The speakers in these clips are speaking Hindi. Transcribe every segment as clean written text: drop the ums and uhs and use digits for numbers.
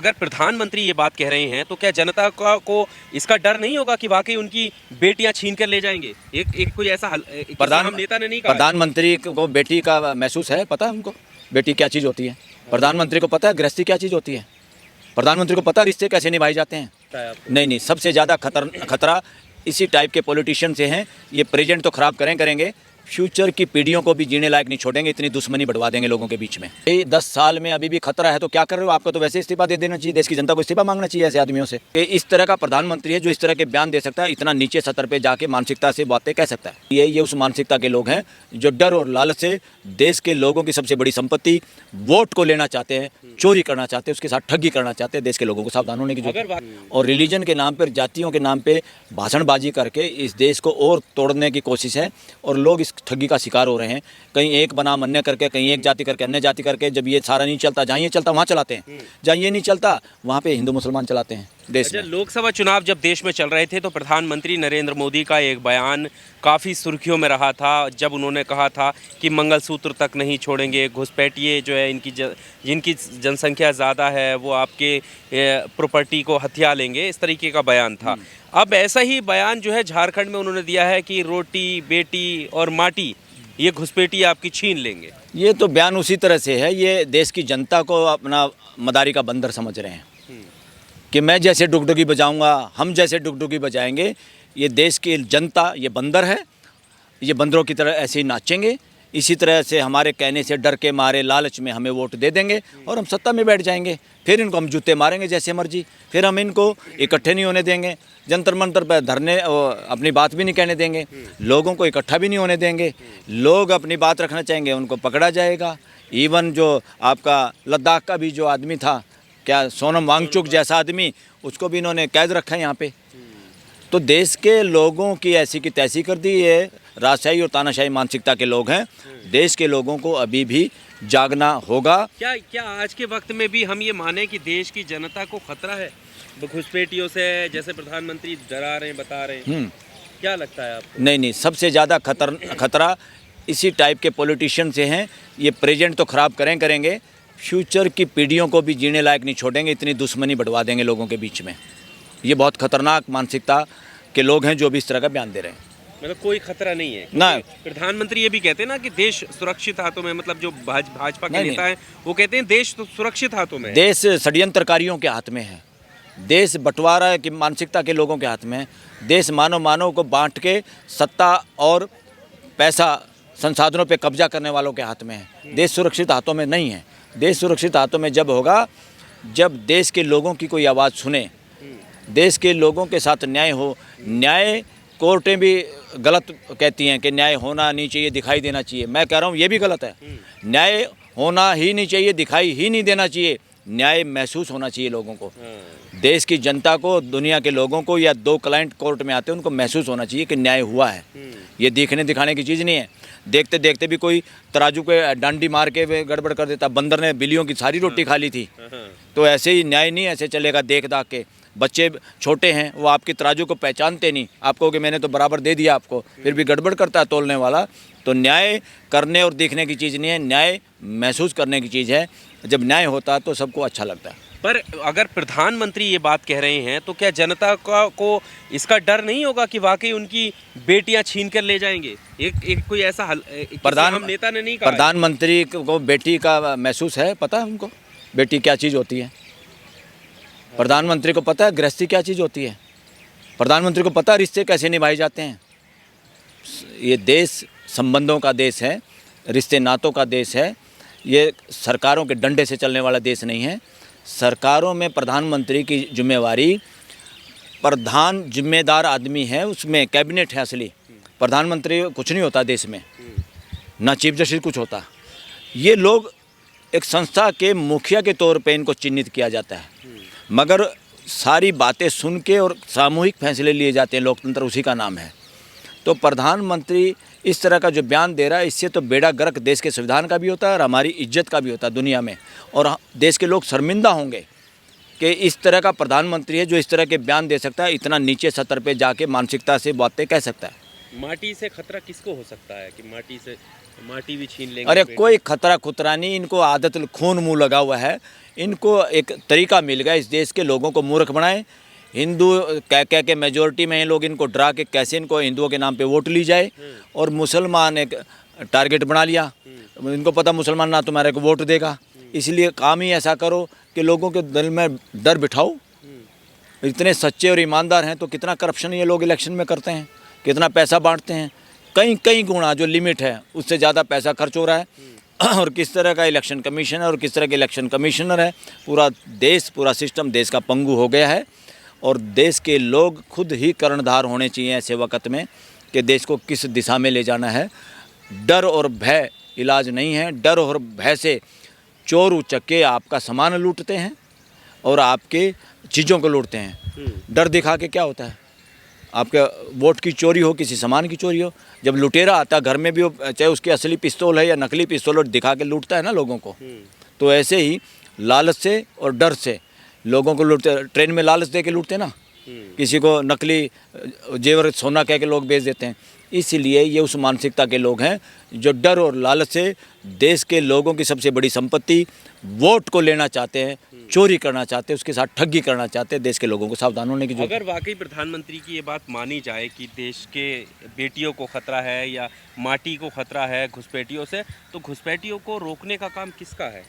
अगर प्रधानमंत्री ये बात कह रहे हैं तो क्या जनता को इसका डर नहीं होगा कि वाकई उनकी बेटियां छीन कर ले जाएंगे? एक कोई ऐसा प्रधान नेता ने नहीं कहा। प्रधानमंत्री को बेटी का महसूस है, पता है उनको बेटी क्या चीज़ होती है? प्रधानमंत्री को पता है गृहस्थी क्या चीज़ होती है? प्रधानमंत्री को पता है रिश्ते कैसे निभाए जाते हैं? नहीं, सबसे ज़्यादा खतरा इसी टाइप के पॉलिटिशियन से हैं। ये प्रेजेंट तो खराब करेंगे, फ्यूचर की पीढ़ियों को भी जीने लायक नहीं छोड़ेंगे, इतनी दुश्मनी बढ़वा देंगे लोगों के बीच में। ये 10 साल में अभी भी खतरा है तो क्या कर रहे हो? आपको तो वैसे इस्तीफा दे देना चाहिए, देश की जनता को इस्तीफा मांगना चाहिए ऐसे आदमियों से। इस तरह का प्रधानमंत्री है जो इस तरह के बयान दे सकता है, इतना नीचे सतर पे जाके मानसिकता से बातें कह सकता है। ये उस मानसिकता के लोग हैं जो डर और लालच से देश के लोगों की सबसे बड़ी संपत्ति वोट को लेना चाहते हैं, चोरी करना चाहते हैं, उसके साथ ठगी करना चाहते हैं। देश के लोगों को सावधान होने की जरूरत है। और रिलीजन के नाम पर, जातियों के नाम पे भाषणबाजी करके इस देश को और तोड़ने की कोशिश है और लोग इस ठगी का शिकार हो रहे हैं। कहीं एक बनाम अन्य करके, कहीं एक जाति करके अन्य जाति करके, जब ये सारा नहीं चलता, जहाँ ये चलता वहाँ चलाते हैं, जहाँ ये नहीं चलता वहाँ पे हिंदू मुसलमान चलाते हैं देश में। लोकसभा चुनाव जब देश में चल रहे थे तो प्रधानमंत्री नरेंद्र मोदी का एक बयान काफ़ी सुर्खियों में रहा था, जब उन्होंने कहा था कि मंगलसूत्र तक नहीं छोड़ेंगे, घुसपैठिए जो है जिनकी जनसंख्या ज़्यादा है वो आपके प्रॉपर्टी को हथिया लेंगे, इस तरीके का बयान था। अब ऐसा ही बयान जो है झारखंड में उन्होंने दिया है कि रोटी, बेटी और माटी ये घुसपैठिए आपकी छीन लेंगे। ये तो बयान उसी तरह से है, ये देश की जनता को अपना मदारी का बंदर समझ रहे हैं कि मैं जैसे डुगडुगी बजाऊंगा, हम जैसे डुगडुगी बजाएंगे। ये देश की जनता ये बंदर है, ये बंदरों की तरह ऐसे ही नाचेंगे। इसी तरह से हमारे कहने से डर के मारे, लालच में हमें वोट दे देंगे और हम सत्ता में बैठ जाएंगे। फिर इनको हम जूते मारेंगे जैसे मर्जी, फिर हम इनको इकट्ठे नहीं होने देंगे, जंतर मंतर पर धरने अपनी बात भी नहीं कहने देंगे, लोगों को इकट्ठा भी नहीं होने देंगे। लोग अपनी बात रखना चाहेंगे, उनको पकड़ा जाएगा। इवन जो आपका लद्दाख का भी जो आदमी था, क्या सोनम वांगचुक जैसा आदमी, उसको भी इन्होंने कैद रखा है यहाँ पे। तो देश के लोगों की ऐसी की तैसी कर दी है। राजशाही और तानाशाही मानसिकता के लोग हैं। देश के लोगों को अभी भी जागना होगा। क्या आज के वक्त में भी हम ये माने कि देश की जनता को खतरा है घुसपैठियों से, जैसे प्रधानमंत्री डरा रहे हैं, बता रहे हैं? क्या लगता है आपको? नहीं, सबसे ज़्यादा खतरा इसी टाइप के पॉलिटिशियन से हैं। ये प्रेजेंट तो खराब करेंगे, फ्यूचर की पीढ़ियों को भी जीने लायक नहीं छोड़ेंगे, इतनी दुश्मनी बढ़वा देंगे लोगों के बीच में। ये बहुत खतरनाक मानसिकता के लोग हैं जो भी इस तरह का बयान दे रहे हैं। मतलब कोई खतरा नहीं है ना। प्रधानमंत्री ये भी कहते हैं ना कि देश सुरक्षित हाथों में, मतलब जो भाजपा के नेता हैं वो कहते हैं देश तो सुरक्षित हाथों में है। देश षड्यंत्रकारियों के हाथ में है, देश बंटवारा की मानसिकता के लोगों के हाथ में है। देश मानव को बांट के सत्ता और पैसा संसाधनों पे कब्जा करने वालों के हाथ में है। देश सुरक्षित हाथों में नहीं है। देश सुरक्षित हाथों में जब होगा जब देश के लोगों की कोई आवाज़ सुने, देश के लोगों के साथ न्याय हो। न्याय कोर्टें भी गलत कहती हैं कि न्याय होना नहीं चाहिए, दिखाई देना चाहिए। मैं कह रहा हूँ ये भी गलत है। न्याय होना ही नहीं चाहिए, दिखाई ही नहीं देना चाहिए। न्याय महसूस होना चाहिए लोगों को, देश की जनता को, दुनिया के लोगों को। या 2 क्लाइंट कोर्ट में आते हैं उनको महसूस होना चाहिए कि न्याय हुआ है। ये दिखने दिखाने की चीज़ नहीं है। देखते देखते भी कोई तराजू पे डांडी मार के गड़बड़ कर देता। बंदर ने बिल्लियों की सारी रोटी खा ली थी। तो ऐसे ही न्याय नहीं ऐसे चलेगा देख दाख के। बच्चे छोटे हैं, वो आपकी तराजू को पहचानते नहीं। आपको कि मैंने तो बराबर दे दिया आपको, फिर भी गड़बड़ करता है तोलने वाला। तो न्याय करने और देखने की चीज़ नहीं है, न्याय महसूस करने की चीज़ है। जब न्याय होता है तो सबको अच्छा लगता है। पर अगर प्रधानमंत्री ये बात कह रहे हैं तो क्या जनता को इसका डर नहीं होगा कि वाकई उनकी बेटियां छीन कर ले जाएंगे? एक कोई ऐसा नेता ने नहीं कहा। प्रधानमंत्री को बेटी का महसूस है, पता है उनको बेटी क्या चीज़ होती है? प्रधानमंत्री को पता है गृहस्थी क्या चीज़ होती है? प्रधानमंत्री को पता है रिश्ते कैसे निभाए जाते हैं? ये देश संबंधों का देश है, रिश्ते नातों का देश है। ये सरकारों के डंडे से चलने वाला देश नहीं है। सरकारों में प्रधानमंत्री की जिम्मेवारी, प्रधान जिम्मेदार आदमी है, उसमें कैबिनेट है असली। प्रधानमंत्री कुछ नहीं होता देश में, ना चीफ जस्टिस कुछ होता। ये लोग एक संस्था के मुखिया के तौर पे इनको चिन्हित किया जाता है, मगर सारी बातें सुन के और सामूहिक फैसले लिए जाते हैं। लोकतंत्र उसी का नाम है। तो प्रधानमंत्री इस तरह का जो बयान दे रहा है, इससे तो बेड़ा गर्क देश के संविधान का भी होता है और हमारी इज्जत का भी होता है दुनिया में। और देश के लोग शर्मिंदा होंगे कि इस तरह का प्रधानमंत्री है जो इस तरह के बयान दे सकता है, इतना नीचे सतर पे जाके मानसिकता से बातें कह सकता है। माटी से खतरा किसको हो सकता है कि माटी से माटी भी छीन लेंगे। अरे पेड़। कोई खतरा खुतरा नहीं, इनको आदत खून मुंह लगा हुआ है। इनको एक तरीका मिल गया इस देश के लोगों को मूर्ख बनाए। हिंदू कह कह के मेजोरिटी में ये लोग इनको डरा के कैसे इनको हिंदुओं के नाम पे वोट ली जाए, और मुसलमान एक टारगेट बना लिया। इनको पता मुसलमान ना तुम्हारे को वोट देगा, इसलिए काम ही ऐसा करो कि लोगों के दिल में डर बिठाओ। इतने सच्चे और ईमानदार हैं तो कितना करप्शन ये लोग इलेक्शन में करते हैं, कितना पैसा बांटते हैं, कई कई गुना जो लिमिट है उससे ज़्यादा पैसा खर्च हो रहा है। और किस तरह का इलेक्शन कमीशन है और किस तरह के इलेक्शन कमिश्नर है, पूरा देश, पूरा सिस्टम देश का पंगु हो गया है। और देश के लोग खुद ही कर्णधार होने चाहिए ऐसे वक्त में कि देश को किस दिशा में ले जाना है। डर और भय इलाज नहीं है। डर और भय से चोर उचक्के आपका सामान लूटते हैं और आपके चीज़ों को लूटते हैं। डर दिखा के क्या होता है, आपके वोट की चोरी हो, किसी सामान की चोरी हो, जब लुटेरा आता घर में भी, चाहे उसकी असली पिस्तौल है या नकली पिस्तौल, और दिखा के लूटता है ना लोगों को। तो ऐसे ही लालच से और डर से लोगों को लूटते। ट्रेन में लालच दे के लूटते ना, किसी को नकली जेवर सोना कह के लोग बेच देते हैं। इसलिए ये उस मानसिकता के लोग हैं जो डर और लालच से देश के लोगों की सबसे बड़ी संपत्ति वोट को लेना चाहते हैं, चोरी करना चाहते हैं, उसके साथ ठगी करना चाहते हैं। देश के लोगों को सावधान होने की जरूरत है। अगर वाकई प्रधानमंत्री की ये बात मानी जाए कि देश के बेटियों को खतरा है या माटी को खतरा है घुसपैठियों से, तो घुसपैठियों को रोकने का काम किसका है?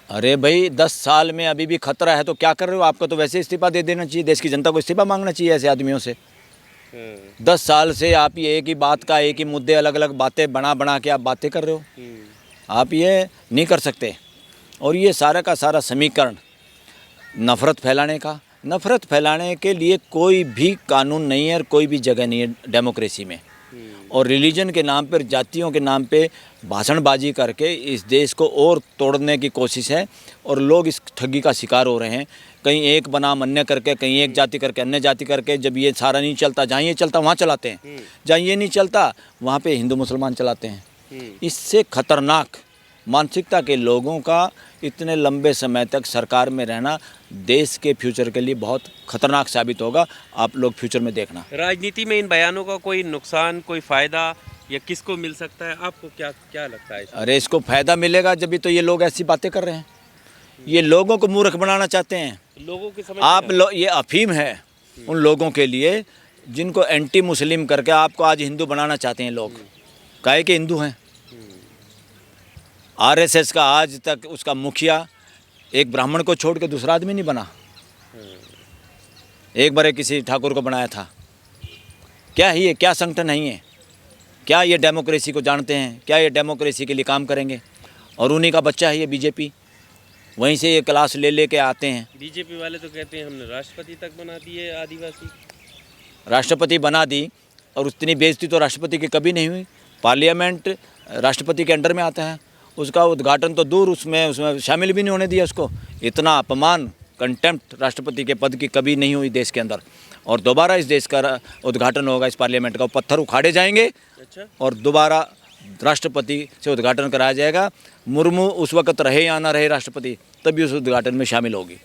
अरे भाई 10 साल में अभी भी खतरा है तो क्या कर रहे हो? आपको तो वैसे इस्तीफा दे देना चाहिए, देश की जनता को इस्तीफा मांगना चाहिए ऐसे आदमियों से। 10 साल से आप ये एक ही बात का, एक ही मुद्दे, अलग अलग बातें बना बना के आप बातें कर रहे हो। आप ये नहीं कर सकते। और ये सारा का सारा समीकरण नफ़रत फैलाने का, नफ़रत फैलाने के लिए कोई भी कानून नहीं है और कोई भी जगह नहीं है डेमोक्रेसी में। और रिलीजन के नाम पर, जातियों के नाम पे भाषणबाजी करके इस देश को और तोड़ने की कोशिश है। और लोग इस ठगी का शिकार हो रहे हैं, कहीं एक बनाम अन्य करके, कहीं एक जाति करके अन्य जाति करके। जब ये सारा नहीं चलता, जहाँ ये चलता वहाँ चलाते हैं, जहाँ ये नहीं चलता वहाँ पे हिंदू मुसलमान चलाते हैं। इससे खतरनाक मानसिकता के लोगों का इतने लंबे समय तक सरकार में रहना देश के फ्यूचर के लिए बहुत खतरनाक साबित होगा। आप लोग फ्यूचर में देखना। राजनीति में इन बयानों का कोई नुकसान, कोई फायदा या किसको मिल सकता है? आपको क्या क्या लगता है इसमें? अरे इसको फ़ायदा मिलेगा जब भी तो ये लोग ऐसी बातें कर रहे हैं। ये लोगों को मूर्ख बनाना चाहते हैं। लोगों की समझ आप ये अफीम है उन लोगों के लिए जिनको एंटी मुस्लिम करके आपको आज हिंदू बनाना चाहते हैं लोग। काहे के हिंदू हैं। आरएसएस का आज तक उसका मुखिया एक ब्राह्मण को छोड़ के दूसरा आदमी नहीं बना। एक बार किसी ठाकुर को बनाया था। क्या है ये? क्या संगठन है ये? क्या ये डेमोक्रेसी को जानते हैं? क्या ये डेमोक्रेसी के लिए काम करेंगे? और उन्हीं का बच्चा है ये बीजेपी। वहीं से ये क्लास ले लेके आते हैं। बीजेपी वाले तो कहते हैं हमने राष्ट्रपति तक बना दिए आदिवासी। राष्ट्रपति बना दी और उतनी बेइज्जती तो राष्ट्रपति की कभी नहीं हुई। पार्लियामेंट राष्ट्रपति के अंडर में आता है, उसका उद्घाटन तो दूर, उसमें शामिल भी नहीं होने दिया उसको। इतना अपमान, कंटेम्प्ट राष्ट्रपति के पद की कभी नहीं हुई देश के अंदर। और दोबारा इस देश का उद्घाटन होगा, इस पार्लियामेंट का पत्थर उखाड़े जाएंगे। अच्छा। और दोबारा राष्ट्रपति से उद्घाटन कराया जाएगा। मुर्मू उस वक्त रहे या ना रहे राष्ट्रपति, तभी उस उद्घाटन में शामिल होगी।